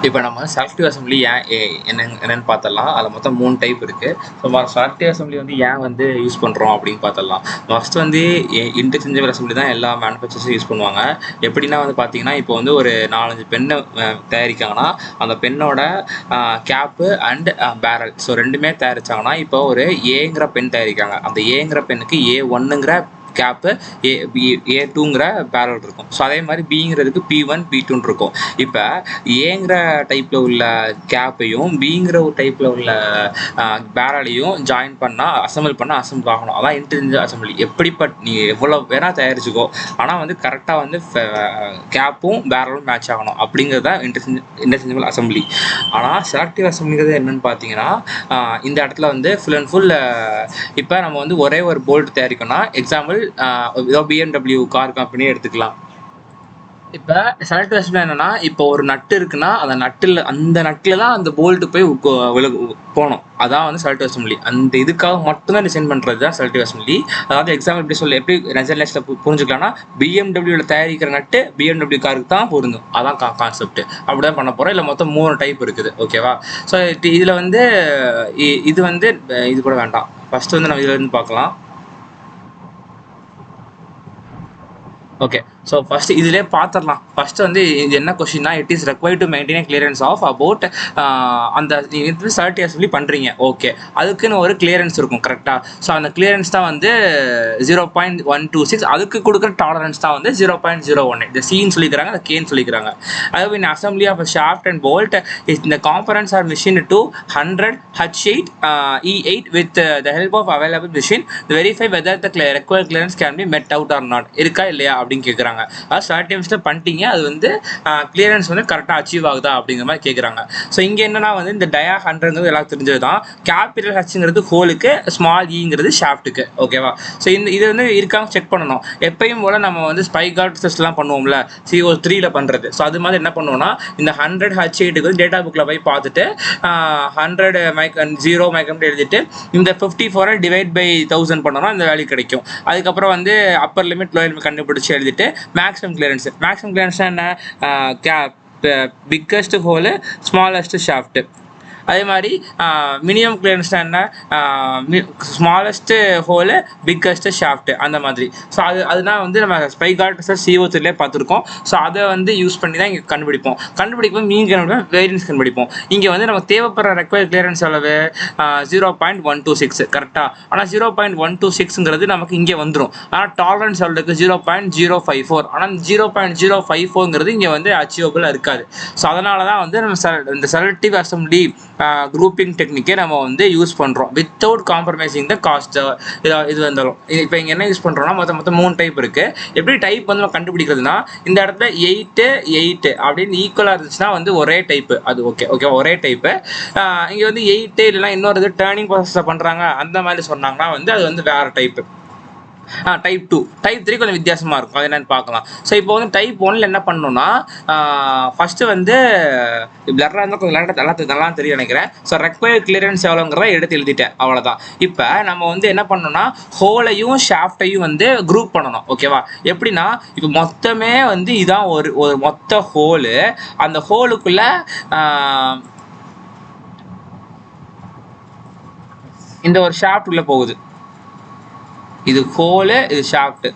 இப்போ நம்ம selective assembly என்னன்னு பார்த்தலாம். அதில் மொத்தம் 3 டைப் இருக்குது. ஸோ செலக்டிவ் அசம்பிளி வந்து ஏன் வந்து யூஸ் பண்ணுறோம் அப்படின்னு பார்த்தலாம். ஃபர்ஸ்ட் வந்து இன்டர்சேஞ்சபிள் அசம்பிளி தான் எல்லா மேனுஃபேக்சர்ஸும் யூஸ் பண்ணுவாங்க. எப்படின்னா வந்து பார்த்தீங்கன்னா, இப்போ வந்து ஒரு 4-5 பெண்ணை தயாரிக்காங்கன்னா, அந்த பெண்ணோட கேப்பு அண்ட் பேரல் ஸோ ரெண்டுமே தயாரிச்சாங்கன்னா, இப்போ ஒரு ஏங்கிற பென் தயாரிக்காங்க. அந்த ஏங்கிற பெண்ணுக்கு A1ங்கிற கேப்பு A2ங்கிற பேரல் இருக்கும். ஸோ அதே மாதிரி பிங்கிறதுக்கு P1 P2 இருக்கும். இப்போ ஏங்கிற டைப்பில் உள்ள கேப்பையும் பிங்கிற ஒரு டைப்பில் உள்ள பேரலையும் ஜாயின் பண்ணால் அசம்பிள் ஆகணும். அதான் இன்டர்சேஞ்சபிள் அசம்பிளி. நீ எவ்வளோ வேணால் தயாரிச்சுக்கோ, ஆனால் வந்து கரெக்டாக வந்து கேப்பும் பேரலும் மேட்ச் ஆகணும் அப்படிங்கிறது தான் இன்டர்சேஞ்சபிள் அசம்பிளி. ஆனால் செலக்டிவ் அசம்பிளிங்கிறது என்னன்னு பார்த்தீங்கன்னா, இந்த இடத்துல வந்து ஃபுல் அண்ட் ஃபுல் இப்போ நம்ம வந்து ஒரே ஒரு போல்ட் தயாரிக்கணும்னா, எக்ஸாம்பிள் ஏதோ BMW கார் கம்பெனியே எடுத்துக்கலாம். இப்போ செலக்டிவ் அசம்பிளி என்னன்னா, இப்போ ஒரு நட்டு இருக்குன்னா அந்த நட்டில் தான் அந்த போல்ட்டு போய் போகணும். அதான் வந்து செலக்டிவ் அசம்பிளி. அந்த இதுக்காக மட்டும்தான் டிசைன் பண்ணுறது தான் செலக்டிவ் அசம்பிளி. அதாவது எக்ஸாம்பிள் எப்படி ரெசல்யூஷனில் புரிஞ்சுக்கலாம்னா, BMW தயாரிக்கிற நட்டு BMW காருக்கு தான் பொருந்தும். அதான் கான்செப்ட். அப்படிதான் பண்ண போகிறோம். இல்லை மொத்தம் 3 டைப் இருக்குது. ஓகேவா? ஸோ இதில் வந்து இது வந்து இது கூட வேண்டாம். ஃபர்ஸ்ட் வந்து நம்ம இதில் இருந்து பார்க்கலாம். ஓகே, ஸோ ஃபர்ஸ்ட் இதிலே பார்த்துடலாம். ஃபர்ஸ்ட் வந்து இது என்ன கொஸ்டின்னா, it is required to maintain clearance of about அந்த நீங்கள் செலக்டிவ் அசம்பிளி பண்ணுறீங்க. ஓகே, அதுக்குன்னு ஒரு கிளியரன்ஸ் இருக்கும் கரெக்டாக. ஸோ அந்த கிளியரன்ஸ் தான் வந்து 0.126. அதுக்கு கொடுக்குற டாலரன்ஸ் தான் வந்து 0.01. இந்த சின்னு சொல்லிக்கிறாங்க, அந்த கேன்னு சொல்லிக்கிறாங்க. அதாவது இந்த assembly of shaft and bolt இந்த components are machine to 100 H8 E8 with the help of available machine to verify whether the required clearance can be met out or not. இருக்கா இல்லையா அப்படின்னு கேட்குறாங்க. அதாவது ஸ்டார்டிங்ஸில் பண்ணிட்டீங்க, அது வந்து கிளியரன்ஸ் வந்து கரெக்டாக அச்சீவ் ஆகுதா அப்படிங்கிற மாதிரி கேட்குறாங்க. ஸோ இங்கே என்னன்னா வந்து இந்த டயா 100ங்கிறது எல்லாம் தெரிஞ்சது தான். கேபிட்டல் ஹச்ங்கிறது ஹோலுக்கு, ஸ்மால் ஈங்கிறது ஷாஃப்ட்டுக்கு. ஓகேவா? ஸோ இது வந்து இருக்காங்க செக் பண்ணணும். எப்பயும் போல் நம்ம வந்து ஸ்பைகார்ட் டெஸ்ட்லாம் பண்ணுவோம்ல, CO3ல் பண்ணுறது. ஸோ அது மாதிரி என்ன பண்ணுவோம்னா, இந்த 100 H8க்கு வந்து டேட்டா புக்கில் போய் பார்த்துட்டு 100 0 மைக்ரோமீட்டர் எழுதிட்டு இந்த 54 டிவைட் பை 1000 பண்ணோம்னா இந்த வேல்யூ கிடைக்கும். அதுக்கப்புறம் வந்து அப்பர் லிமிட் லோயர் லிமிட் கண்டுபிடிச்சி எழுதிட்டு மேக்ஸிமம் கிளியரன்ஸ் என்ன, பிக்கஸ்ட் ஹோலு ஸ்மாலஸ்ட் ஷாஃப்ட். அதே மாதிரி மினிமம் கிளியரன்ஸ் என்ன, ஸ்மாலஸ்ட்டு ஹோலு பிக்கஸ்ட்டு ஷாஃப்ட்டு, அந்த மாதிரி. ஸோ அதுதான் வந்து நம்ம ஸ்பைகார்ட் CO3லே பார்த்துருக்கோம். ஸோ அதை வந்து யூஸ் பண்ணி தான் இங்கே கண்டுபிடிக்கும் மீன் கண்டுபிடிப்போம், வேரியன்ஸ் கண்டுபிடிப்போம். இங்கே வந்து நமக்கு தேவைப்படுற ரெக்வயர்ட் கிளியரன்ஸ் அளவு 0.126 கரெக்டாக. ஆனால் 0.126ங்கிறது நமக்கு இங்கே வந்துடும். ஆனால் டாலரன்ஸ் அளவுக்கு 0.054. ஆனால் 0.054ங்கிறது இங்கே வந்து அச்சீவபிளாக இருக்காது. ஸோ அதனால தான் வந்து நம்ம இந்த செலக்டிவ் அசம்பிளி குரூப்பிங் டெக்னிக்கே நம்ம வந்து யூஸ் பண்ணுறோம் வித்தவுட் காம்ப்ரமைசிங் த காஸ்ட். இது வந்தாலும் இப்போ இங்கே என்ன யூஸ் பண்ணுறோம்னா, மொத்தம் 3 டைப் இருக்குது. எப்படி டைப் வந்து நம்ம கண்டுபிடிக்கிறதுனா, இந்த இடத்துல 8 அப்படின்னு ஈக்குவலாக இருந்துச்சுன்னா வந்து ஒரே டைப்பு, அது ஓகே ஒரே டைப்பு. இங்கே வந்து 8 இல்லைன்னா இன்னொரு இது டேர்னிங் ப்ராசஸில் பண்ணுறாங்க அந்த மாதிரி சொன்னாங்கன்னா வந்து அது வந்து வேறு டைப்பு. டைப் 2 டைப் 3 கொஞ்சம் வித்தியாசமாக இருக்கும். அது என்னென்னு பார்க்கலாம். ஸோ இப்போ வந்து டைப் 1ல் என்ன பண்ணணும்னா, ஃபஸ்ட்டு வந்து பிளராக இருந்தால் கொஞ்சம் நல்லா தெரியும் நினைக்கிறேன். ஸோ ரெக்வயர்ட் கிளியரன்ஸ் எவ்வளோங்கிறத எடுத்து எழுதிட்டேன், அவ்வளோதான். இப்போ நம்ம வந்து என்ன பண்ணணும்னா, ஹோலையும் ஷாஃப்டையும் வந்து குரூப் பண்ணணும். ஓகேவா? எப்படின்னா, இப்போ மொத்தமே வந்து இதான் ஒரு மொத்த ஹோலு. அந்த ஹோலுக்குள்ளே இந்த ஒரு ஷாஃப்ட் உள்ளே போகுது. இது ஹோலு, இது ஷாஃப்ட்டு,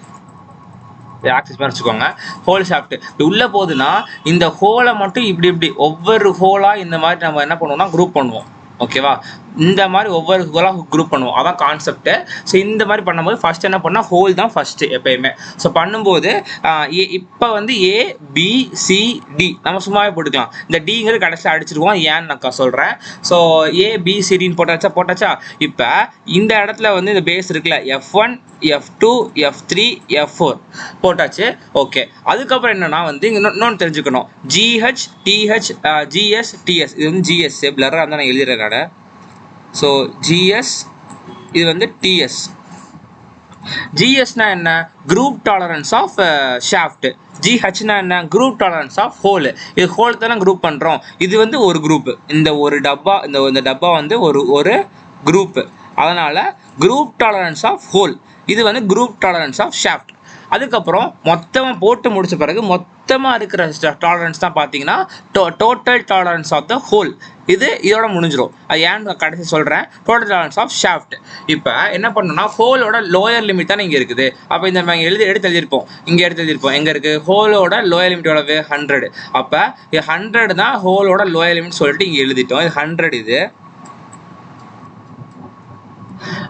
ஆக்சிஸ் மாதிரி வச்சுக்கோங்க. ஹோல் ஷாஃப்ட் உள்ளே போகுதுன்னா இந்த ஹோலை மட்டும் இப்படி ஒவ்வொரு ஹோலாக இந்த மாதிரி நம்ம என்ன பண்ணுவோம்னா குரூப் பண்ணுவோம். ஓகேவா? இந்த மாதிரி ஒவ்வொரு ஹோலாக குரூப் பண்ணுவோம், அதான் கான்செப்ட்டு. ஸோ இந்த மாதிரி பண்ணும்போது ஃபஸ்ட் என்ன பண்ணால் ஹோல் தான் ஃபஸ்ட்டு எப்பயுமே. ஸோ பண்ணும்போது இப்போ வந்து ABCD நம்ம சும்மாவே போட்டுக்கலாம். இந்த டிங்கிறது கடைசியில் அடிச்சிருவோம், ஏன்னு நான் சொல்கிறேன். ஸோ ABCDன்னு போட்டாச்சா. இப்போ இந்த இடத்துல வந்து இந்த பேஸ் இருக்குல்ல, F1 F2 F3 F4 போட்டாச்சு. ஓகே, அதுக்கப்புறம் என்னன்னா வந்து இன்னொன்று தெரிஞ்சுக்கணும். GH TH GS TS. இது வந்து GS பிளராக இருந்தால் நான் எழுதிடுறேன். ஸோ GS, இது வந்து TS. GSனா என்ன, குரூப் டாலரன்ஸ் ஆஃப் ஷாஃப்ட். GHனா என்ன, குரூப் டாலரன்ஸ் ஆஃப் ஹோல். இது ஹோல் தானே குரூப் பண்ணுறோம். இது வந்து ஒரு குரூப். இந்த ஒரு டப்பா, இந்த டப்பா வந்து ஒரு குரூப். அதனால் குரூப் டாலரன்ஸ் ஆஃப் ஹோல், இது வந்து குரூப் டாலரன்ஸ் ஆஃப் ஷாஃப்ட். அதுக்கப்புறம் மொத்தமாக போட்டு முடிச்ச பிறகு மொத்தமாக இருக்கிற டாலரன்ஸ் தான் பார்த்தீங்கன்னா total tolerance of the hole. இதோட முடிஞ்சிடும். அது ஏன்னு கடைசி சொல்கிறேன். Total tolerance of shaft. இப்போ என்ன பண்ணணும்னா ஹோலோட லோயர் லிமிட் தான் இங்கே இருக்குது. அப்போ இந்த எடுத்து எழுதியிருப்போம். இங்கே எடுத்து எழுதியிருப்போம். எங்கே இருக்குது? ஹோலோட லோயர் லிமிட் எவ்வளவு? 100. அப்போ 100 தான் ஹோலோட லோயர் லிமிட் சொல்லிட்டு இங்கே எழுதிட்டோம். இது 100. இது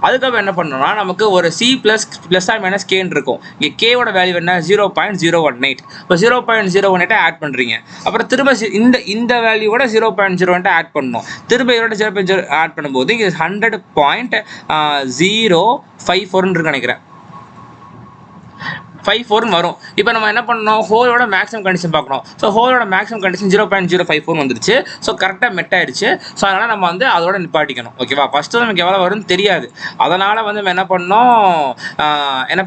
அதுக்கப்புறம் என்ன பண்ணோம்னா நமக்கு ஒரு சி ப்ளஸ் ஆர் மைனஸ் கேன்னு இருக்கும். இங்கே கேவோட வேல்யூ என்ன? 0.018. இப்போ 0.018 ஆட் பண்ணுறீங்க. அப்புறம் திரும்ப இந்த வேல்யூவோட 0.01 ஆட் பண்ணணும். திரும்ப இதோட 0.0 ஆட் பண்ணும்போது இங்கே 100.054 இருக்கு நினைக்கிறேன். 54 வரும். இப்போ நம்ம என்ன பண்ணணும்? ஹோலோட மேக்ஸிமம் கண்டிஷன் பார்க்கணும். ஸோ ஹோலோட மேக்ஸிமம் கண்டிஷன் 0.054 வந்துருச்சு. ஸோ கரெக்டாக மெட் ஆயிடுச்சு. ஸோ அதனால் நம்ம வந்து அதோட நிப்பாட்டிக்கணும். ஓகேவா? ஃபஸ்ட்டு நமக்கு எவ்வளோ வரும்னு தெரியாது. அதனால் வந்து நம்ம என்ன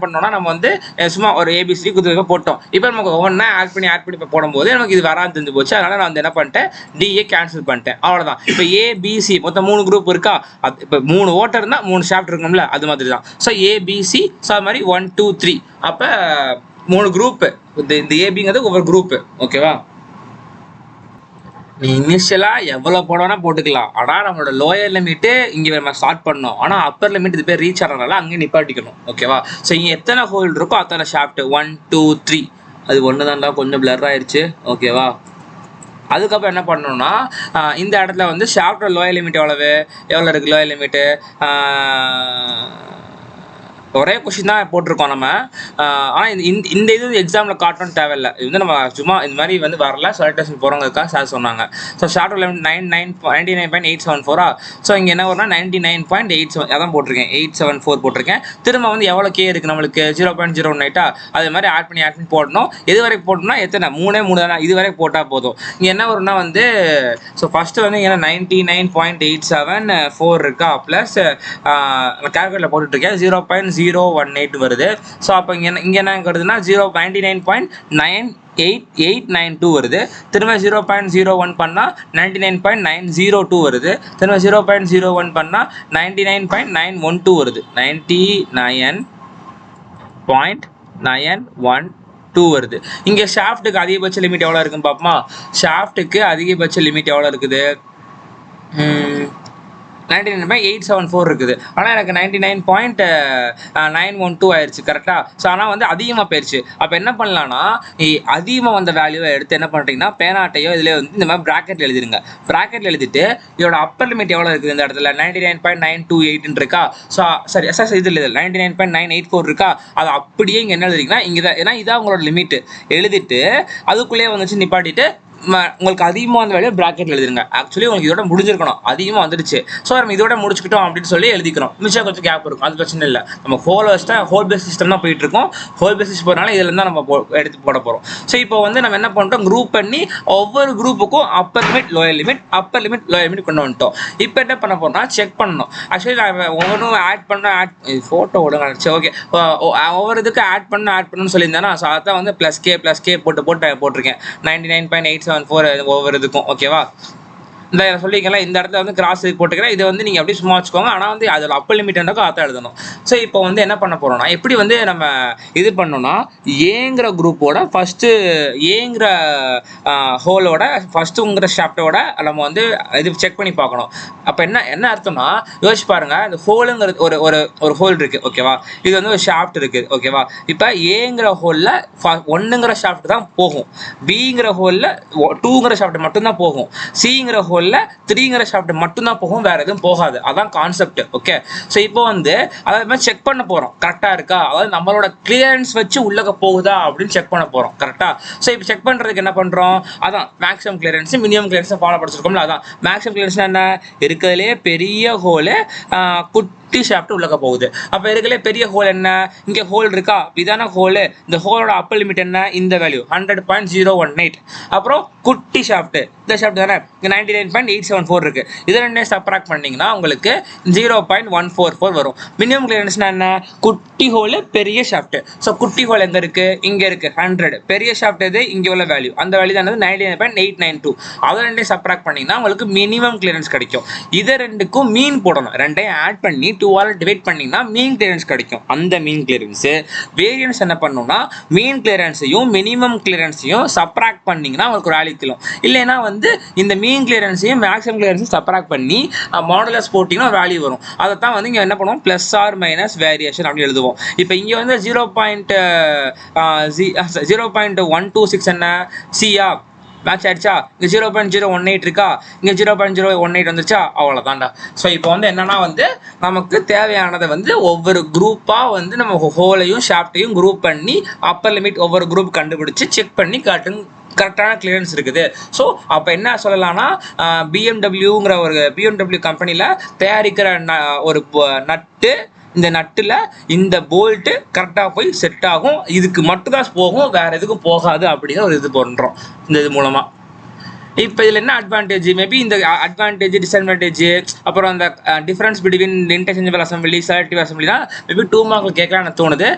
பண்ணோம்னா நம்ம வந்து சும்மா ஒரு ஏபிசிடி குத்து போட்டோம். இப்போ நமக்கு ஒவ்வொன்றா ஆட் பண்ணி இப்போ போடும்போது நமக்கு இது வராது தெரிஞ்சு போச்சு. அதனால் நான் வந்து என்ன பண்ணிட்டேன்? டிஏ கேன்சல் பண்ணிட்டேன். அவ்வளோதான். இப்போ ஏபிசி மொத்தம் 3 குரூப் இருக்கா? அது இப்போ 3 ஓட்டர் இருந்தால் 3 ஷாப்ட் இருக்கும்ல, அது மாதிரி தான். ஸோ ஏபிசி ஸோ அது மாதிரி 1 2 3 அப்போ 3 குரூப். இந்த ஏபிங்கிறது ஒவ்வொரு குரூப். ஓகேவா? நீ இனிஷியலா எவ்வளவு போடனா போட்டுக்கலாம். ஆனா நம்மளோட லோயர் லிமிட் இங்க நம்ம ஸ்டார்ட் பண்ணோம். ஆனா அப்பர் லிமிட் இது பேர் ரீச் ஆனதுனால அங்கே நிப்பாட்டிக்கணும். ஓகேவா? ஸோ இங்க எத்தனை ஹோல் இருக்கோ அத்தனை ஷாஃப்ட் 1 2 3. அது ஒன்று தான்டா, கொஞ்சம் பிளர் ஆயிடுச்சு. ஓகேவா? அதுக்கப்புறம் என்ன பண்ணணும்னா இந்த இடத்துல வந்து ஷாஃப்டோட லோயர் லிமிட் எவ்வளோ இருக்கு? லோயர் லிமிட்டு ஒரே கொஸ்டின் தான் போட்டிருக்கோம் நம்ம. ஆனால் இந்த இது எக்ஸாமில் காட்டணும்னு தேவையில்லை. இது வந்து நம்ம சும்மா இந்த மாதிரி வந்து வரல சாலிடேஷன் போகிறவங்களுக்காக சார் சொன்னாங்க. So short limit 99.874. ஸோ இங்கே என்ன வரும்னா 99.87 அதான் போட்டிருக்கேன். 874 போட்டிருக்கேன். திரும்ப வந்து எவ்வளோ கே இருக்குது நம்மளுக்கு? 0.018. அது மாதிரி ஆட் பண்ணி போடணும். எது வரைக்கும் போட்டோம்னா எத்தனை? 3 தானே. இது வரைக்கும் போட்டால் போதும். இங்கே என்ன வரும்னா வந்து ஸோ ஃபஸ்ட்டு வந்து இங்கே 99.874 இருக்கா? ப்ளஸ் கேல்குலேட்டர் போட்டுட்ருக்கேன் 0.018 வருது. ஸோ அப்போ இங்கே என்ன வருதுன்னா 99.98892 வருது. திரும்ப 0.01 பண்ணால் 99.902 வருது. திரும்ப 0.01 பண்ணால் 99.912 வருது. 99.912 வருது. இங்கே ஷாஃப்ட்டுக்கு அதிகபட்ச லிமிட் எவ்வளோ இருக்குன்னு பார்ப்போமா? ஷாஃப்ட்டுக்கு அதிகபட்ச லிமிட் எவ்வளோ இருக்குது? 99.874 இருக்குது. ஆனால் எனக்கு 99.912 ஆயிடுச்சு. கரெக்டாக? ஸோ ஆனால் வந்து அதிகமாக போயிடுச்சு. அப்போ என்ன பண்ணலான்னா அதிகமாக வந்த வேல்யூவை எடுத்து என்ன பண்ணுறீங்கன்னா பேனாட்டையோ இதில் வந்து இந்த மாதிரி ப்ராக்கெட்டில் எழுதிருங்க. ப்ராக்கெட்டில் எழுதிட்டு இதோட அப்பர் லிமிட் எவ்வளோ இருக்குது இந்த இடத்துல? 99.928 இருக்கா? ஸோ சரி இதில் 99.984 இருக்கா? அது அப்படியே இங்கே என்ன எழுதிங்கன்னா இங்கே தான். ஏன்னா இதான் உங்களோட லிமிட். எழுதிட்டு அதுக்குள்ளேயே வந்துச்சு நிப்பாட்டிட்டு உங்களுக்கு அதிகமாக வந்த வேலையை ப்ராக்கெட்டில் எழுதிருங்க. ஆக்சுவலி உங்களுக்கு இதோட முடிஞ்சிருக்கணும். அதிகமாக வந்துடுச்சு. ஸோ நம்ம இதோட முடிச்சுக்கிட்டோம் அப்படின்னு சொல்லி எழுதிக்கிறோம். மிச்சம் கொஞ்சம் கேப் இருக்கும். அது பிரச்சனை இல்லை. நம்ம ஹோல் பேஸ் சிஸ்டம் தான் போயிட்டு இருக்கோம். ஹோல் பேஸ் சிஸ்டம் போகிறனால இதில் தான் நம்ம எடுத்து போட போகிறோம். ஸோ இப்போ வந்து நம்ம என்ன பண்ணிட்டோம்? குரூப் பண்ணி ஒவ்வொரு குரூப்புக்கும் அப்பர் லிமிட் லோயர் லிமிட் கொண்டு வந்துட்டோம். இப்போ என்ன பண்ண போறோம்னா செக் பண்ணணும். ஆக்சுவலி நான் ஒவ்வொன்றும் ஆட் ஃபோட்டோ விடுங்க. சரி ஓகே. ஒவ்வொரு இதுக்கு ஆட் பண்ணணும்னு சொல்லியிருந்தேன்னா ஸோ அதான் வந்து +K போட்டிருக்கேன். 99.874 ஒவ்வொரு இதுக்கும். ஓகேவா? இந்த சொல்லிக்கலாம். இந்த இடத்துல வந்து கிராஸ் போட்டுக்கிறேன். இதை வந்து நீங்கள் அப்படியே சும்மா வச்சுக்கோங்க. ஆனால் வந்து அதோட அப்பர் லிமிட் இருந்தாக்கோ அதான் எழுதணும். ஸோ இப்போ வந்து என்ன பண்ண போகிறோம்னா எப்படி வந்து நம்ம இது பண்ணோம்னா ஏங்கிற குரூப்போட ஃபஸ்ட்டு ஏங்கிற ஹோலோட ஃபஸ்ட்டுங்கிற ஷாஃப்டோட நம்ம வந்து இது செக் பண்ணி பார்க்கணும். அப்போ என்ன அர்த்தம்னா யோசிச்சு பாருங்க. இந்த ஹோலுங்கிறது ஒரு ஹோல் இருக்குது. ஓகேவா? இது வந்து ஒரு ஷாஃப்ட் இருக்குது. ஓகேவா? இப்போ ஏங்கிற ஹோலில் 1ங்கிற ஷாஃப்ட் தான் போகும். பிங்கிற ஹோலில் 2ங்கிற ஷாஃப்ட் மட்டும்தான் போகும். சிங்கிற ஹோல் 3ங்கிற ஷாஃப்ட் மட்டும்தான் போகும். வேற எதுவும் போகாது. அதான் கான்செப்ட். ஓகே. ஸோ இப்போ வந்து அதை மாதிரி செக் பண்ண போறோம். கரெக்டா இருக்கா? அதாவது நம்மளோட கிளியரன்ஸ் வச்சு உள்ளக போகுதா அப்படின்னு செக் பண்ண போறோம். கரெக்டா? ஸோ இப்போ செக் பண்றதுக்கு என்ன பண்றோம்? அதான் maximum clearance minimum clearance follow படிச்சிருக்கோம்ல. அதான் மேக்ஸிமம் கிளியரன்ஸ் என்ன? இருக்கிறதுலே பெரிய ஹோலு குட்டி ஷாஃப்ட் உள்ளக போகுது. அப்போ இருக்கிறதுலே பெரிய ஹோல் என்ன? இங்கே ஹோல் இருக்கா? இதான ஹோலு. இந்த ஹோலோட அப்பர் லிமிட் என்ன? இந்த வேல்யூ 100.018. அப்புறம் குட்டி ஷாஃப்ட் இந்த ஷாஃப்ட் தானே 99.874 இருக்கு. இதை ரெண்டே சப்ராக்ட் பண்ணீங்கன்னா உங்களுக்கு 0.144 வரும். மினிமம் கிளியரன்ஸ்னா என்ன? குட்டி ஹோல் பெரிய ஷாஃப்ட். ஸோ குட்டி ஹோல் எங்க இருக்கு? இங்க இருக்கு 100. பெரிய ஷாஃப்ட் எது? இங்க உள்ள வேல்யூ. அந்த வேல்யூ தான் 99.892. அதை ரெண்டே சப்ராக்ட் பண்ணீங்கன்னா உங்களுக்கு மினிமம் கிளியரன்ஸ் கிடைக்கும். இதை ரெண்டுக்கும் மீன் போடணும். ரெண்டையும் ஆட் பண்ணி 2ஆல் டிவைட் பண்ணிங்கன்னா மீன் கிளியரன்ஸ் கிடைக்கும். அந்த மீன் கிளியரன்ஸு வேரியன்ஸ் என்ன பண்ணணும்னா மீன் கிளியரன்ஸையும் மினிமம் கிளியரன்ஸையும் சப்ராக்ட் பண்ணிங்கன்னா உங்களுக்கு ஒரு வேல்யூ கிளும். இல்லைன்னா வந்து இந்த மீன் கிளியரன்ஸையும் மேக்ஸிமம் கிளியரன்ஸையும் சப்ராக்ட் பண்ணி மாடுலஸ் போட்டிங்கன்னா வேல்யூ வரும். அதை தான் வந்து இங்கே என்ன பண்ணுவோம், ப்ளஸ் ஆர் மைனஸ் வேரியேஷன் அப்படின்னு எழுதுவோம். இப்போ இங்கே வந்து 0.126 என்ன சியா மேட்ச் ஆயிடுச்சா, இங்கே 0.018 இருக்கா, இங்கே 0.018 வந்துருச்சா, அவ்வளோதான்டா. ஸோ இப்போ வந்து என்னன்னா வந்து நமக்கு தேவையானதை வந்து ஒவ்வொரு குரூப்பாக வந்து நம்ம ஹோலையும் ஷாஃப்டையும் குரூப் பண்ணி அப்பர் லிமிட் ஒவ்வொரு குரூப் கண்டுபிடிச்சி செக் பண்ணி கரெக்டான கிளியரன்ஸ் இருக்குது. ஸோ அப்போ என்ன சொல்லலாம்னா பிஎம்டபிள்யூங்கிற ஒரு பிஎம்டபிள்யூ கம்பெனியில் தயாரிக்கிற ஒரு நட்டு, இந்த நட்டில் இந்த போல்ட்டு கரெக்டாக போய் செட் ஆகும், இதுக்கு மட்டும்தான் போகும், வேறு எதுக்கும் போகாது அப்படிங்கிற ஒரு இது பண்ணுறோம் இந்த இது மூலமாக. இப்போ இதில் என்ன அட்வான்டேஜ், மேபி இந்த அட்வான்டேஜ் டிஸ்அட்வான்டேஜ் அப்புறம் அந்த difference between interchangeable assembly selective அசம்பிளினா மேபி 2 மார்க்கில் கேட்கலான்னு தோணுது.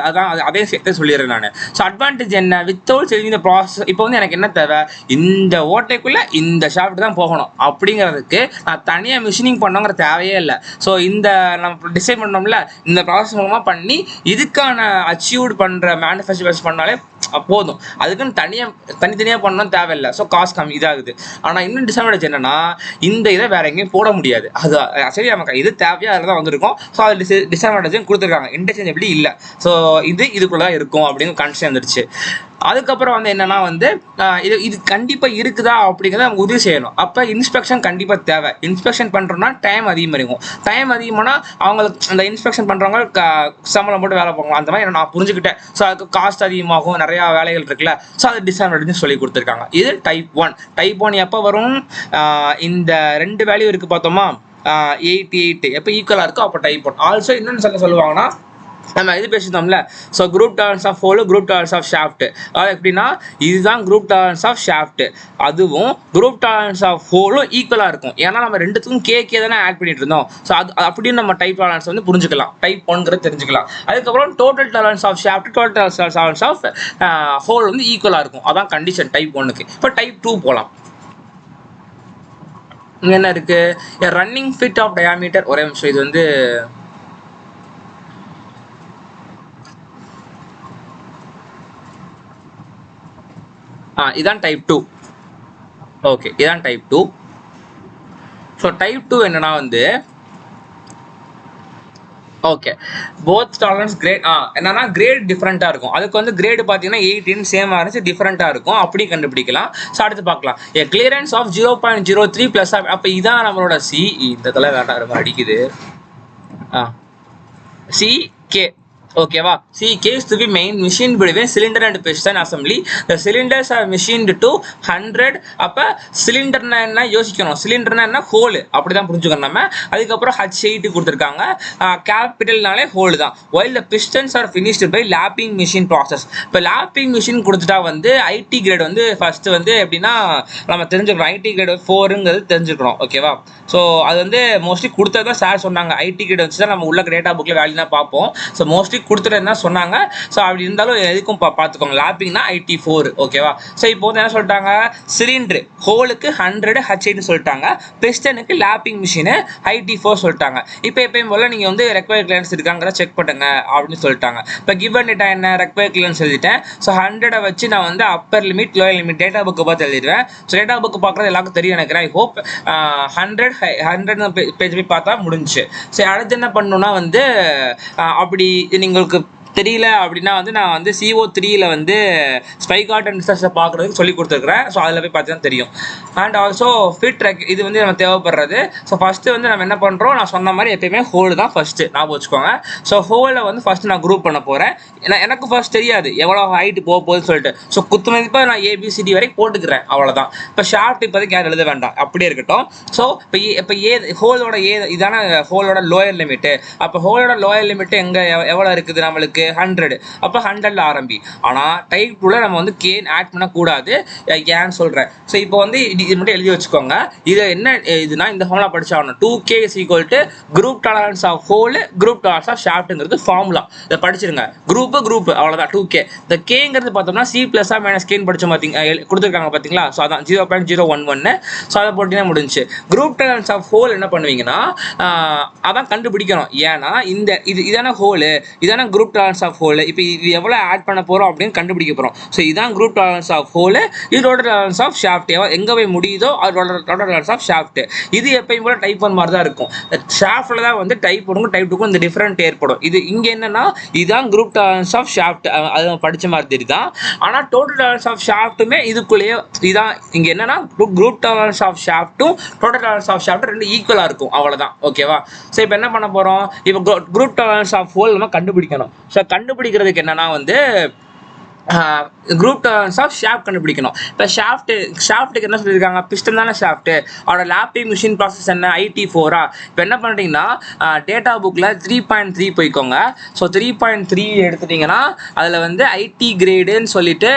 அதான் அதே சேர்த்து சொல்லிடுறேன் நான். ஸோ அட்வான்டேஜ் என்ன, வித்தவுட் செஞ்சிங் இந்த ப்ராசஸ். இப்போ வந்து எனக்கு என்ன தேவை, இந்த ஓட்டைக்குள்ளே இந்த ஷாஃப்ட் தான் போகணும் அப்படிங்கிறதுக்கு நான் தனியாக மிஷினிங் பண்ணோங்கிற தேவையே இல்லை. ஸோ இந்த நம்ம டிசைன் பண்ணோம்ல, இந்த ப்ராசஸ் மூலமாக பண்ணி இதுக்கான அச்சீவ்டு பண்ணுற மேனுஃபேக்சர்ஸ் பண்ணாலே போதும். அதுக்குன்னு தனித்தனியாக பண்ணணும் தேவையில்லை. ஸோ காஸ்ட் கம்மி இதாகுது. ஆனால் இன்னும் டிஸ்அட்வான்டேஜ் என்னன்னா இந்த இதை வேற எங்கேயும் போட முடியாது. அது சரி நமக்கு இது தேவையா அதில் தான் வந்திருக்கும். ஸோ அது டிஸ்அட்வான்டேஜும் கொடுத்துருக்காங்க, இன்டர்சேஞ்சபிலிட்டி இல்லை. ஸோ இதுக்குள்ள தான் இருக்கும் அப்படின்னு கன்செப்ட் வந்துருச்சு. அதுக்கப்புறம் வந்து என்னன்னா வந்து இது கண்டிப்பாக இருக்குதா அப்படிங்கிறத நம்ம உறுதி செய்யணும். அப்போ இன்ஸ்பெக்ஷன் கண்டிப்பாக தேவை. இன்ஸ்பெக்ஷன் பண்ணுறோம்னா டைம் அதிகமாகும். டைம் அதிகமானா அவங்களுக்கு அந்த இன்ஸ்பெக்ஷன் பண்ணுறவங்க சம்பளம் போட்டு வேலை போகலாம். அந்த மாதிரி நான் புரிஞ்சுக்கிட்டேன். ஸோ அதுக்கு காஸ்ட் அதிகமாகும், நிறையா வேலைகள் இருக்குல்ல. ஸோ அது டிஸ்அட்வான்டேஜ் சொல்லி கொடுத்துருக்காங்க. இது டைப் 1. டைப் 1 எப்போ வரும், இந்த 2 வேல்யூ இருக்குது பார்த்தோமா, 88 எப்போ ஈக்குவலாக இருக்கோ அப்போ டைப் 1. ஆல்சோ இன்னொன்று சொல்லுவாங்கன்னா நம்ம இது பேசிட்டோம்ல, so group tolerance of hole, group tolerance of shaft. அதாவது எப்படின்னா இதுதான் குரூப் டாலரன்ஸ் ஆஃப் ஷாஃப்ட், அதுவும் குரூப் டாலரன்ஸ் ஆஃப் ஹோலும் ஈக்குவலாக இருக்கும். ஏன்னா நம்ம ரெண்டுத்துக்கும் கே தானே ஆட் பண்ணிட்டு இருந்தோம். ஸோ அப்படின்னு நம்ம டைப் டாலரன்ஸ் வந்து புரிஞ்சுக்கலாம், டைப் 1 தெரிஞ்சுக்கலாம். அதுக்கப்புறம் total tolerance of shaft, total tolerance of hole வந்து ஈக்குவலாக இருக்கும். அதான் கண்டிஷன் டைப் 1க்கு. இப்போ டைப் 2 போகலாம். இங்கே என்ன இருக்கு, ரன்னிங் ஃபிட் ஆஃப் டயாமீட்டர். ஒரே நிமிஷம், இது வந்து இதான் டைப் 2. ஓகே, இதான் டைப் 2. ஸோ டைப் 2 என்னன்னா வந்து ஓகே போத் டாலரன்ஸ் கிரேட் என்னன்னா கிரேட் டிஃப்ரெண்ட்டாக இருக்கும். அதுக்கு வந்து கிரேடு பார்த்தீங்கன்னா 18 சேமாக இருந்துச்சு, டிஃப்ரெண்ட்டாக இருக்கும். அப்படி கண்டுபிடிக்கலாம். ஸோ அடுத்து பார்க்கலாம். Clearance of 0.03 plus. அப்போ இதான் நம்மளோட சி. இந்த தலை வேண்டாம், ரொம்ப அடிக்குது. சி கே ஓகேவா. CK is to be main machine between cylinder and piston assembly. The cylinders are machined to 100. அப்போ சிலிண்டர்னா என்ன யோசிக்கணும், சிலிண்டர்னா என்ன ஹோல், அப்படிதான் புரிஞ்சுக்கணும் நம்ம. அதுக்கப்புறம் H8 கொடுத்துருக்காங்க, கேபிட்டல்னாலே ஹோல் தான். while the pistons are finished by lapping machine process. இப்போ லாப்பிங் மிஷின் கொடுத்துட்டா வந்து ஐடி கிரேட் வந்து ஃபர்ஸ்ட் வந்து எப்படின்னா நம்ம தெரிஞ்சுக்கணும், ஐடி கிரேட் 4ங்கிறது தெரிஞ்சுக்கணும். ஓகேவா. ஸோ அது வந்து மோஸ்ட்லி கொடுத்ததான் சார் சொன்னாங்க. ஐடி கிரேட் வச்சு தான் நம்ம உள்ள டேட்டா புக்கில் வேல்யூ தான் பார்ப்போம். ஸோ மோஸ்ட்லி கொடுத்துட்டு சொன்னாங்க. ஸோ அப்படி இருந்தாலும் எதுக்கும் பார்த்துக்கோங்க, லாப்பிங்னா IT4. ஓகேவா. ஸோ இப்போ வந்து என்ன சொல்லிட்டாங்க, சிலிண்டரு ஹோலுக்கு 100 H8 சொல்லிட்டாங்க, பிஸ்டனுக்கு லாப்பிங் மிஷினு IT4 சொல்லிட்டாங்க. இப்போ எப்பயும் போல நீங்கள் வந்து ரெக்வயர் கிளியரன்ஸ் இருக்காங்கிற செக் பண்ணுங்க அப்படின்னு சொல்லிட்டாங்க. இப்போ கிவன் டேட்டா என்ன, ரெக்வயர் கிளியரன்ஸ் எழுதிட்டேன். ஸோ 100 வச்சு நான் வந்து upper limit lower limit data book பார்த்து எழுதிடுவேன். ஸோ டேட்டா புக்கு பார்க்குறது எல்லாருக்கும் தெரியும் நினைக்கிறேன். ஐ ஹோப் 100 பேஜ் போய் பார்த்தா முடிஞ்சு. சரி, அடுத்து என்ன பண்ணணும்னா வந்து அப்படி உங்களுக்கு தெரியல அப்படின்னா வந்து நான் வந்து CO3ல வந்து ஸ்பைகாட் அண்ட் ரிசர்ச்சை பார்க்குறதுக்கு சொல்லி கொடுத்துருக்குறேன். ஸோ அதில் போய் பார்த்தா தெரியும். அண்ட் ஆல்சோ ஃபிட் இது வந்து நம்ம தேவைப்படுறது. ஸோ ஃபஸ்ட்டு வந்து நம்ம என்ன பண்ணுறோம், நான் சொன்ன மாதிரி எப்பயுமே ஹோல் தான் ஃபஸ்ட்டு ஞாபகம் வச்சுக்கோங்க. ஸோ ஹோலை வந்து ஃபஸ்ட்டு நான் குரூப் பண்ண போகிறேன். ஏன்னா எனக்கு ஃபர்ஸ்ட் தெரியாது எவ்வளோ ஹைட்டு போகுதுன்னு சொல்லிட்டு. ஸோ குத்து மதிப்பாக நான் ABCD வரைக்கும் போட்டுக்கிறேன், அவ்வளோதான். இப்போ ஷார்ட் இப்போதைக்கு யாரும் எழுத வேண்டாம், அப்படியே இருக்கட்டும். ஸோ இப்போ ஹோலோட இதான ஹோலோட லோயர் லிமிட்டு. அப்போ ஹோலோட லோயர் லிமிட்டு எங்கே எவ்வளோ இருக்குது நம்மளுக்கு, 100. அப்போ 100ல ஆரம்பி. ஆனால் டைப் 2ல நம்ம வந்து கே ஆட் பண்ணக்கூடாது. ஏன்னு சொல்கிறேன். ஸோ இப்போ வந்து இது மட்டும் எழுதி வச்சுக்கோங்க. இது என்ன இதுனா இந்த formula படிச்சாகணும். 2k is equal to group tolerance of hole group tolerance of shaftங்கிறது ஃபார்முலா. இதை படிச்சிருங்க. குரூப் அவ்வளோதான் 2k. இந்த கேங்கிறது பார்த்தோம்னா சி பிளஸ் மைனஸ் கேன்னு படிச்சோம் பார்த்தீங்க கொடுத்துருக்காங்க பார்த்தீங்களா. ஸோ அதான் 0.011. ஸோ அதை போட்டினா முடிஞ்சு. குரூப் டாலரன்ஸ் ஆஃப் ஹோல் என்ன பண்ணுவீங்கன்னா அதான் கண்டுபிடிக்கணும். ஏன்னா இதான ஹோலு, இதான குரூப் டாலரன்ஸ் ஆஃப் ஹோல். இப்போ இது எவ்வளோ ஆட் பண்ண போகிறோம் அப்படின்னு கண்டுபிடிக்க போகிறோம். ஸோ இதான் குரூப் டாலரன்ஸ் ஆஃப் ஹோல், இது டோட்டல் டாலரன்ஸ் ஆஃப் ஷாஃப்ட். எங்கே போய் முடியுதோ அது டோட்டல் டாலரன்ஸ் ஆஃப் ஷாஃப்ட். இது எப்பயும் போல டைப் 1 மாதிரி தான் இருக்கும். ஷாஃப்டில் தான் வந்து டைப் 1க்கும் டைப் 2க்கும் இந்த டிஃப்ரெண்ட் ஏற்படும். இது இங்கே என்னன்னா இதுதான் குரூப் டாலரன்ஸ் ஆஃப் ஷாஃப்ட். அது படித்த மாதிரி தெரியுதான். ஆனால் டோட்டல் டாலரன்ஸ் ஆஃப் ஷாஃப்ட்டுமே இதுக்குள்ளேயே இதான். இங்கே என்னன்னா குரூப் டாலரன்ஸ் ஆஃப் ஷாஃப்ட்டும் டோட்டல் டாலரன்ஸ் ஆஃப் ஷாஃப்ட் ரெண்டு ஈக்குவலாக இருக்கும். அவ்வளோதான். ஓகேவா. ஸோ இப்போ என்ன பண்ண போகிறோம், இப்போ குரூப் டாலரன்ஸ் ஆஃப் ஹோல் நம்ம கண்டுபிடிக்கணும். ஸோ கண்டுபிடிக்கிறதுக்கு என்னன்னா வந்து குரூப் டாலரன்ஸ் ஆஃப் ஷாஃப்ட் கண்டுபிடிக்கணும். இப்போ ஷாஃப்ட்டுக்கு என்ன சொல்லியிருக்காங்க, பிஸ்டன் தானே ஷாஃப்ட். அவரோட லேப்பிங் மிஷின் ப்ராசஸ் என்ன, IT4. இப்போ என்ன பண்ணுறீங்கன்னா டேட்டா புக்கில் 3.3 போய்க்கோங்க. ஸோ 3.3 எடுத்துட்டிங்கன்னா அதில் வந்து IT கிரேடுன்னு சொல்லிட்டு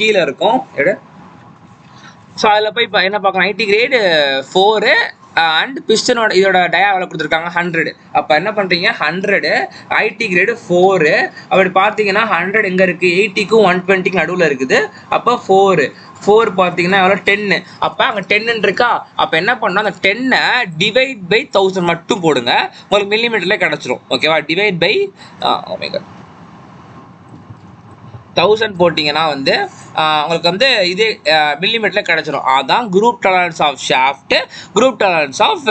கீழே இருக்கும். ஸோ அதில் போய் இப்போ என்ன பார்க்கலாம், IT கிரேடு 4 அண்ட் பிஸ்டனோட இதோட டயா எவ்வளோ கொடுத்துருக்காங்க 100. அப்போ என்ன பண்ணுறீங்க 100 IT கிரேடு 4. அப்படி பார்த்தீங்கன்னா 100 எங்கே இருக்குது, 80க்கும் 120க்கும் நடுவில் இருக்குது. அப்போ 4 பார்த்தீங்கன்னா எவ்வளோ 10. அப்போ அங்கே 10 இருக்கா. அப்போ என்ன பண்ணணும், அந்த 10 டிவைட் பை 1000 மட்டும் போடுங்க, உங்களுக்கு மில்லிமீட்டர்லேயே கிடச்சிரும். ஓகேவா. டிவைட் பை 1000 போட்டிங்கன்னா வந்து உங்களுக்கு வந்து இதே மில்லிமீட்டரில் கிடச்சிரும். அதான் group tolerance of shaft, group tolerance of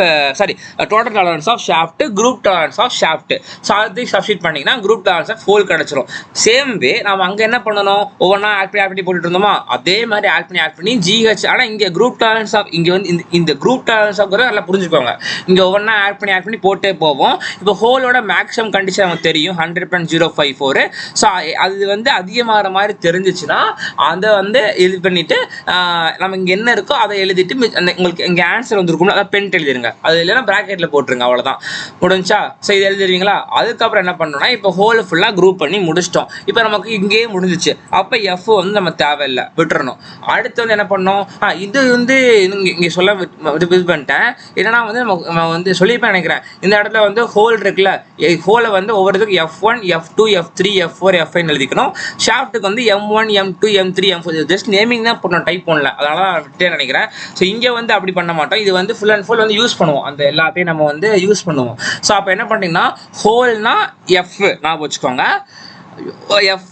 total tolerance of shaft, group tolerance of shaft. So அது சப்ஸ்டிட் பண்ணிங்கன்னா குரூப் டாலரன்ஸ் ஆஃப் ஹோல் கிடச்சிரும். சேம் வே நம்ம அங்கே என்ன பண்ணணும், ஒவ்வொன்றா ஆட் பண்ணி போட்டுட்டு இருந்தோமா, அதே மாதிரி ஆட் பண்ணி GH. ஆனால் இங்கே குரூப் டாலரன்ஸ் ஆஃப் இங்கே வந்து இந்த குரூப் டாலரன்ஸ் ஆஃப் நல்லா புரிஞ்சுக்கோங்க. இங்கே ஒவ்வொன்றா ஆட் பண்ணி போட்டே போவோம். இப்போ ஹோலோட மேக்ஸிமம் கண்டிஷன் நமக்கு தெரியும் 100.054. ஸோ அது வந்து அதிகமாகிற மாதிரி தெரிஞ்சிச்சுன்னா அதை வந்து இது பண்ணிட்டு நம்ம இங்கே என்ன இருக்கோ அதை எழுதிட்டு உங்களுக்கு இங்கே ஆன்சர் வந்துருக்கும்ல, அதை பென் எழுதிருங்க. அது இல்லைன்னா ப்ராக்கெட்டில் போட்டுருங்க. அவ்வளோதான், முடிஞ்சா. ஸோ இது எழுதிருவீங்களா. அதுக்கப்புறம் என்ன பண்ணணும்னா இப்போ ஹோல் ஃபுல்லாக குரூப் பண்ணி முடிச்சிட்டோம். இப்போ நமக்கு இங்கேயே முடிஞ்சிச்சு. அப்போ F வந்து நம்ம தேவையில்லை, விட்டுறணும். அடுத்து வந்து என்ன பண்ணோம், இது வந்து இங்கே சொல்ல இது பண்ணிட்டேன். என்னன்னா வந்து நம்ம வந்து சொல்லிப்பேன் நினைக்கிறேன். இந்த இடத்துல வந்து ஹோல் இருக்குல்ல, ஹோலை வந்து ஒவ்வொருத்துக்கு F1 F2 F3 F4 F5 எழுதிக்கணும். ஷாஃப்ட்டுக்கு வந்து M1 M2 M3 M4 just naming தான் போடணும், டைப் பண்ணல. அதனால தான் விட்டே நினைக்கிறேன். ஸோ இங்கே வந்து அப்படி பண்ண மாட்டோம். இது வந்து ஃபுல் அண்ட் ஃபுல் வந்து யூஸ் பண்ணுவோம். அந்த எல்லாத்தையும் நம்ம வந்து யூஸ் பண்ணுவோம். ஸோ அப்போ என்ன பண்ணிங்கன்னா ஹோல்னா F நான் வச்சுக்கோங்க. F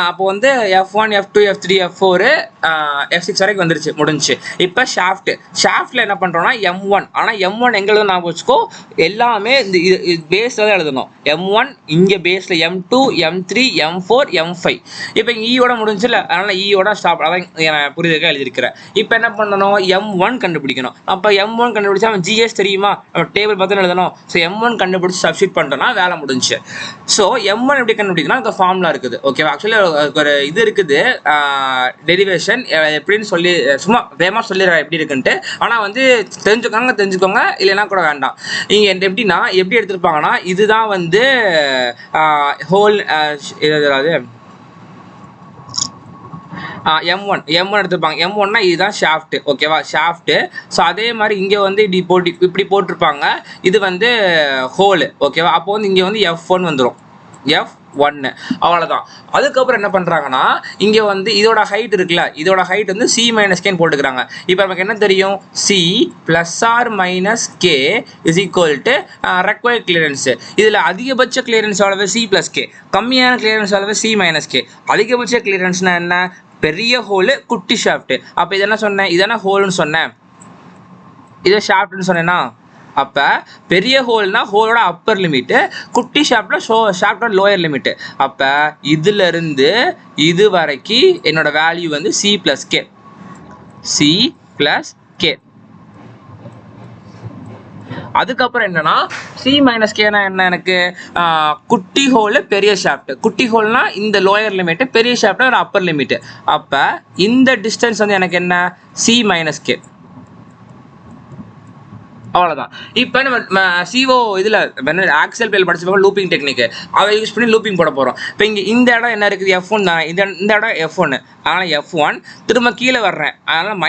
அப்போ வந்து F1 F2 F3 F4 F6 வரைக்கும் வந்துருச்சு, முடிஞ்சு. இப்போ ஷாஃப்ட்டில் என்ன பண்ணுறோம்னா M1. ஆனால் M1 எங்கே எழுதணும் நான் வச்சுக்கோ, எல்லாமே இந்த பேஸில் தான் எழுதணும். M1 இங்கே பேஸில், M2 M3 M4 M5. இப்போ இங்கே ஈயோட முடிஞ்சில்ல, அதனால் ஈயோட ஸ்டாப். அதான் புரியுதுக்காக எழுதியிருக்கிறேன். இப்போ என்ன பண்ணணும், M1 கண்டுபிடிக்கணும். அப்போ M1 கண்டுபிடிச்சா அவன் GS தெரியுமா, நம்ம டேபிள் பார்த்து எழுதணும். ஸோ M1 கண்டுபிடிச்சி சப்ஸ்டிட் பண்ணிட்டோம்னா வேலை முடிஞ்சு. ஸோ M1 எப்படி கண்டுபிடிக்கணும், அந்த ஃபார்முலா இருக்குது. ஓகேவா. ஆக்சுவலி ஒரு இது இருக்குது, டெரிவேஷன் எப்படின்னு சொல்லி சும்மா வேகமாக சொல்லிடுறேன் எப்படி இருக்குன்ட்டு. ஆனால் வந்து தெரிஞ்சுக்கோங்க, இல்லைன்னா கூட வேண்டாம். இங்கே எப்படின்னா எப்படி எடுத்திருப்பாங்கன்னா இதுதான் வந்து ஹோல் M1 எடுத்துருப்பாங்க. M1னா இதுதான் ஷாஃப்ட். ஓகேவா, ஷாஃப்ட். ஸோ அதே மாதிரி இங்கே வந்து இப்படி போட்டிருப்பாங்க. இது வந்து ஹோல். ஓகேவா. அப்போ வந்து இங்கே வந்து F1 வந்துடும், F1. அவ்வளோதான். அதுக்கப்புறம் என்ன பண்ணுறாங்கன்னா இங்கே வந்து இதோட ஹைட் இருக்குல்ல, இதோட ஹைட் வந்து C - K போட்டுக்கிறாங்க. இப்போ நமக்கு என்ன தெரியும், C ± K is equal to required clearance. இதில் அதிகபட்ச கிளியரன்ஸ் எவ்வளவு, C + K. கம்மியான கிளியரன்ஸ் எவ்வளவு, C - K. அதிகபட்ச கிளியரன்ஸ்னா என்ன, பெரிய ஹோலு குட்டி ஷாஃப்ட். அப்போ இதென்ன சொன்னேன், இதான ஹோல்னு சொன்னேன், இதை ஷாஃப்ட்னு சொன்னேன்னா. அப்போ பெரிய ஹோல்னா ஹோலோட அப்பர் லிமிட்டு, குட்டி ஷாஃப்டோட லோயர் லிமிட்டு. அப்போ இதிலிருந்து இது வரைக்கும் என்னோட வேல்யூ வந்து C + K. அதுக்கப்புறம் என்னன்னா C - K என்ன, எனக்கு குட்டி ஹோல் பெரிய ஷாஃப்ட். குட்டி ஹோல்னா இந்த லோயர் லிமிட், பெரிய ஷாஃப்ட் ஒரு அப்பர் லிமிட். அப்போ இந்த டிஸ்டன்ஸ் வந்து எனக்கு என்ன, C - K. அவ்வளோதான். இப்போ நம்ம CO இதில் ஆக்சல் பேல் படிச்சப்போ லூப்பிங் டெக்னிக் அதை யூஸ் பண்ணி லூப்பிங் போட போகிறோம். இப்போ இங்கே இந்த இடம் என்ன இருக்குது, F1 தான். இந்த இடம் F1, அதனால் F1 திரும்ப கீழே வர்றேன், அதனால்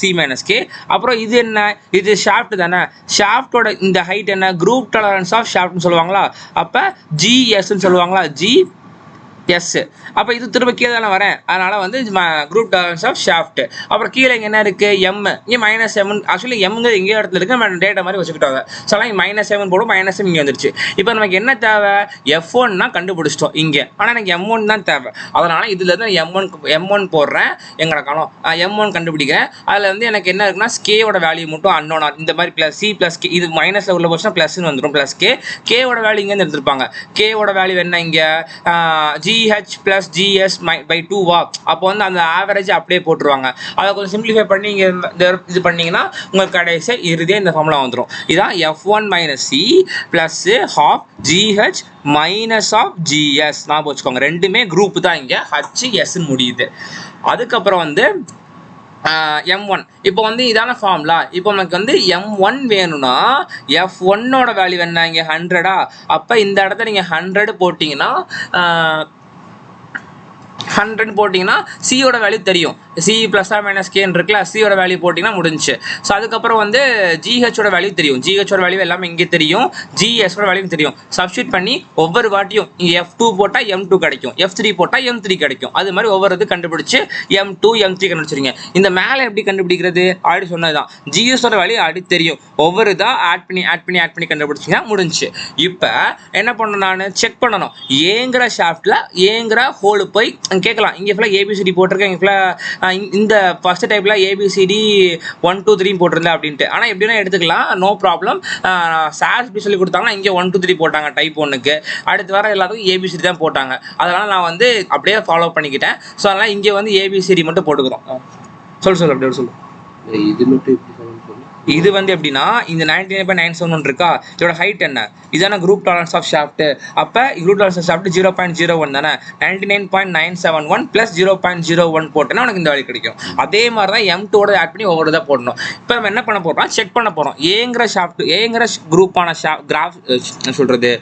-(C-K). அப்புறம் இது என்ன, இது ஷாஃப்ட் தானே, ஷாஃப்டோட இந்த ஹைட் என்ன, குரூப் டாலரன்ஸ் ஆஃப் ஷாஃப்ட்னு சொல்லுவாங்களா, அப்போ GSன்னு சொல்லுவாங்களா, GS. அப்போ இது திரும்ப கீழே தானே வரேன், அதனால் வந்து குரூப் டாலரன்ஸ் ஆஃப் ஷாஃப்ட். அப்புறம் கீழே இங்கே என்ன இருக்குது, M, இங்கே -M. ஆக்சுவலி எம்ங்கிறது எங்கேயோ இடத்துல இருக்குது, நம்ம டேட்டா மாதிரி வச்சுக்கிட்டோம். ஸோ -M போடும், -M இங்கே வந்துருச்சு. இப்போ நமக்கு என்ன தேவை, F1 தான் கண்டுபிடிச்சிட்டோம் இங்கே, ஆனால் எனக்கு M1 தான் தேவை. அதனால் இதில் இருந்து M1 போடுறேன், எங்களை காணும் M1 கண்டுபிடிக்கிறேன். அதில் வந்து எனக்கு என்ன இருக்குன்னா, ஸ்கேயோட வேல்யூ மட்டும் அன்னோனா, இந்த மாதிரி C+K, இது மைனஸில் உள்ள போச்சுன்னா ப்ளஸ்ன்னு வந்துடும், +K. கேவோட வேல்யூ இங்கேருந்து எடுத்துருப்பாங்க. கேவோட வேல்யூ என்ன, இங்கே GH + GS/2 வா, அப்போ வந்து அந்த ஆவரேஜ் அப்படியே போட்டுருவாங்க. அதை கொஞ்சம் சிம்பிளிஃபை பண்ணி இங்கே இது பண்ணிங்கன்னா உங்களுக்கு கடைசி இறுதியாக இந்த ஃபார்முலா வந்துடும். இதான் F1 - C + ½ GH - GS. ஞாபகம் வச்சுக்கோங்க, ரெண்டுமே குரூப் தான், இங்கே HS முடியுது. அதுக்கப்புறம் வந்து M1. இப்போ வந்து இதான ஃபார்முலா. இப்போ நமக்கு வந்து M1 வேணும்னா F1ஓட வேல்யூ என்ன, இங்கே 100. அப்போ இந்த இடத்துல நீங்கள் 100 போட்டிங்கன்னா 100 போட்டிங்கன்னா சியோட வேல்யூ தெரியும். C +or -K இருக்குல்ல, சியோட வேல்யூ போட்டிங்கன்னா முடிஞ்சு. ஸோ அதுக்கப்புறம் வந்து GHோட வேல்யூ தெரியும். GHோட வேல்யூ எல்லாமே இங்கே தெரியும், GSோட வேல்யூ தெரியும். சப்ஸ்டியூட் பண்ணி ஒவ்வொரு வாட்டியும் இங்கே F2 போட்டால் M2 கிடைக்கும், F3 போட்டால் M3 கிடைக்கும். அது மாதிரி ஒவ்வொரு இது கண்டுபிடிச்சு M2 M3 கண்டுபிடிச்சிருங்க. இந்த மேலே எப்படி கண்டுபிடிக்கிறது, ஆல்ரெடி சொன்னதுதான். GSோட வேல்யூ ஆல்ரெடி தெரியும், ஒவ்வொரு இதாக ஆட் பண்ணி கண்டுபிடிச்சிங்க, முடிஞ்சு. இப்போ என்ன பண்ணணும், நான் செக் பண்ணணும். ஏங்கிற ஷாஃப்டில் ஏங்கிற ஹோலு போய் கேட்கலாம். இங்கே ஃபுல்லாக ABCD போட்டிருக்கேன், இங்கே ஃபுல்லாக இந்த ஃபர்ஸ்ட் டைப்பில் ABCD 1 2 3 போட்டிருந்தேன் அப்படின்ட்டு. ஆனால் எப்படின்னா எடுத்துக்கலாம், நோ ப்ராப்ளம். சார் எப்படி சொல்லி கொடுத்தாங்கன்னா இங்கே 1 2 3 போட்டாங்க டைப் 1க்கு, அடுத்து வர எல்லாத்துக்கும் ABCD தான் போட்டாங்க. அதனால் நான் வந்து அப்படியே ஃபாலோ பண்ணிக்கிட்டேன். ஸோ அதனால் இங்கே வந்து ABCD மட்டும் போட்டுக்கிறோம். சொல்லு அப்படியே சொல்லு. இது மட்டும் எப்படி சொல்லணும். இது வந்து எப்படின்னா, இந்த 99.971 இருக்கா, இதோட ஹைட் என்ன, இதான குரூப் டாலரன்ஸ் ஆஃப் ஷாஃப்ட். அப்போ குரூப் டாலரன்ஸ் ஆஃப் ஷாஃப்ட் 0.01 தானே, 99.971 + 0.01 போட்டோன்னா உனக்கு இந்த வேல்யூ கிடைக்கும். அதே மாதிரி தான் M2ஓட ஆட் பண்ணி ஒவ்வொரு இதாக போடணும். இப்போ நம்ம என்ன பண்ண போகிறோம், செக் பண்ண போகிறோம். ஏங்கிற ஷாஃப்ட், ஏங்கிற குரூப்பான சொல்கிறது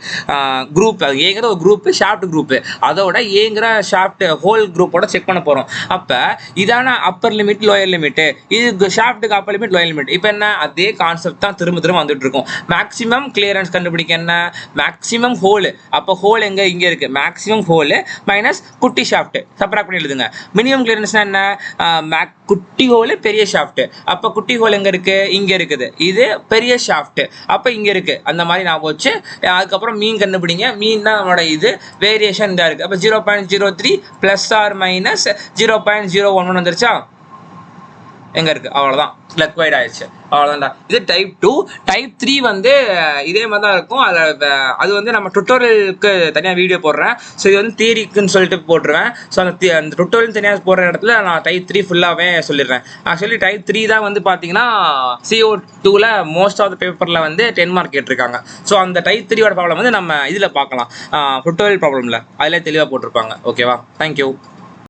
குரூப், ஏங்கிற ஒரு குரூப்பு ஷாஃப்ட் குரூப்பு, அதோட ஏங்கிற ஷாஃப்ட் ஹோல் குரூப்போட செக் பண்ண போகிறோம். அப்போ இதான அப்பர் லிமிட் லோயர் லிமிட்டு, இது ஷாஃப்ட்டுக்கு அப்பர் லிமிட் லோயர் லிமிட். இப்போ என்ன, அதே கான்செப்ட் தான் திரும்ப வந்துட்டு இருக்கும். மேக்ஸிமம் கிளியரன்ஸ் கண்டுபிடிக்க என்ன, மேக்ஸிமம் ஹோல். அப்போ ஹோல் எங்க, இங்க இருக்கு, மேக்ஸிமம் ஹோல் மைனஸ் குட்டி ஷாஃப்ட், செப்பரேட் பண்ணி எழுதுங்க. மினிமம் கிளியரன்ஸ்னா என்ன, குட்டி ஹோல் பெரிய ஷாஃப்ட். அப்போ குட்டி ஹோல் எங்க இருக்கு, இங்க இருக்குது, இது பெரிய ஷாஃப்ட், அப்போ இங்க இருக்கு. அந்த மாதிரி நான் போச்சு. அதுக்கப்புறம் மீன் கண்டுபிடிங்க. மீன் தான் நம்மளோட இது வேரியேஷன் தான் இருக்கு. அப்போ 0.03 ± 0.011 வந்துருச்சா, எங்க இருக்கு, அவ்வளவுதான், லிக்வைட் ஆயிடுச்சு, அவ்வளோதான்டா. இது டைப் 2. டைப் 3 வந்து இதே மாதிரி தான் இருக்கும். அது வந்து நம்ம டுட்டோரியலுக்கு தனியாக வீடியோ போடுறேன். ஸோ இது வந்து தியரிக்குன்னு சொல்லிட்டு போட்டுருவேன். ஸோ அந்த டுட்டோரியல் தனியாக போடுற இடத்துல நான் டைப் 3 ஃபுல்லாகவே சொல்லிடுறேன். ஆக்சுவலி டைப் 3 தான் வந்து பார்த்தீங்கன்னா CO2ல மோஸ்ட் ஆஃப் த பேப்பரில் வந்து 10 மார்க் கேட்டிருக்காங்க. ஸோ அந்த டைப் 3ஓட ப்ராப்ளம் வந்து நம்ம இதில் பார்க்கலாம், டுட்டோரியல் ப்ராப்ளமில் அதில் தெளிவாக போட்டிருப்பாங்க. ஓகேவா, தேங்க்யூ.